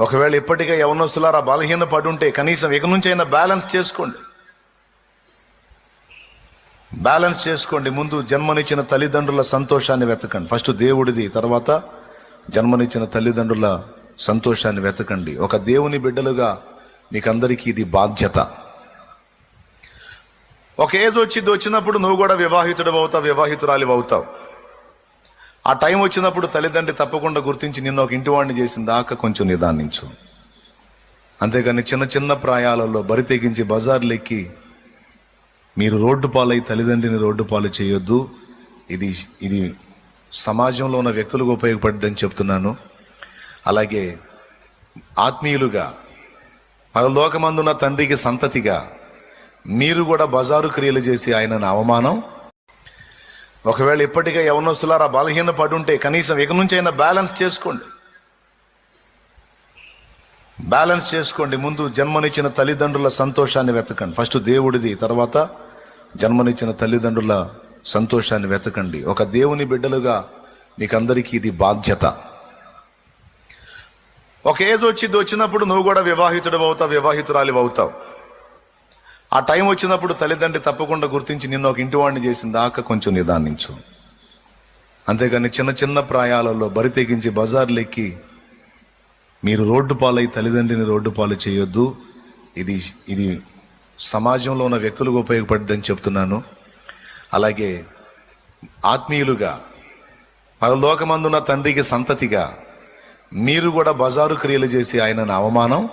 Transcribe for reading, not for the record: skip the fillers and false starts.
ఒకవేళ ఇప్పటికే యవనస్తులారా బలహీన పడి ఉంటే కనీసం ఇక నుంచి అయినా బ్యాలెన్స్ చేసుకోండి. ముందు జన్మనిచ్చిన తల్లిదండ్రుల సంతోషాన్ని వెతకండి. ఫస్ట్ దేవుడిది, తర్వాత జన్మనిచ్చిన తల్లిదండ్రుల సంతోషాన్ని వెతకండి. ఒక దేవుని బిడ్డలుగా మీకందరికీ ఇది బాధ్యత. ఒక ఏజ్ వచ్చినప్పుడు నువ్వు కూడా వివాహితుడు అవుతావు, వివాహితురాలి అవుతావు. ఆ టైం వచ్చినప్పుడు తల్లిదండ్రి తప్పకుండా గుర్తించి నిన్ను ఒక ఇంటివాడిని చేసిన దాకా కొంచెం నిదానించు. అంతేగాని చిన్న చిన్న ప్రాయాలలో బరి తెగించి బజార్లు ఎక్కి మీరు రోడ్డు పాలై తల్లిదండ్రిని రోడ్డు పాలు చేయొద్దు. ఇది సమాజంలో ఉన్న వ్యక్తులకు ఉపయోగపడుతుందని చెప్తున్నాను. అలాగే ఆత్మీయులుగా పరలోకమందున్న తండ్రికి సంతతిగా మీరు కూడా బజారు క్రియలు చేసి ఆయనను అవమానం. ఒకవేళ ఇప్పటికే యవనస్తులారా బలహీన పడి ఉంటే కనీసం ఇక నుంచి అయినా బ్యాలెన్స్ చేసుకోండి. ముందు జన్మనిచ్చిన తల్లిదండ్రుల సంతోషాన్ని వెతకండి. ఫస్ట్ దేవుడిది, తర్వాత జన్మనిచ్చిన తల్లిదండ్రుల సంతోషాన్ని వెతకండి. ఒక దేవుని బిడ్డలుగా మీకందరికీ ఇది బాధ్యత. ఒక ఏజ్ వచ్చినప్పుడు నువ్వు కూడా వివాహితుడు అవుతావు, వివాహితురాలి అవుతావు. ఆ టైం వచ్చినప్పుడు తల్లిదండ్రి తప్పకుండా గుర్తించి నిన్ను ఒక ఇంటివాడిని చేసిన దాకా కొంచెం నిదానించు. అంతేగాని చిన్న చిన్న ప్రాయాలలో బరి తెగించి బజార్లు ఎక్కి మీరు రోడ్డు పాలై తల్లిదండ్రిని రోడ్డు పాలు చేయొద్దు. ఇది సమాజంలో ఉన్న వ్యక్తులకు ఉపయోగపడుతుందని చెప్తున్నాను. అలాగే ఆత్మీయులుగా పరలోకమందున్న తండ్రికి సంతతిగా మీరు కూడా బజారు క్రియలు చేసి ఆయనను అవమానం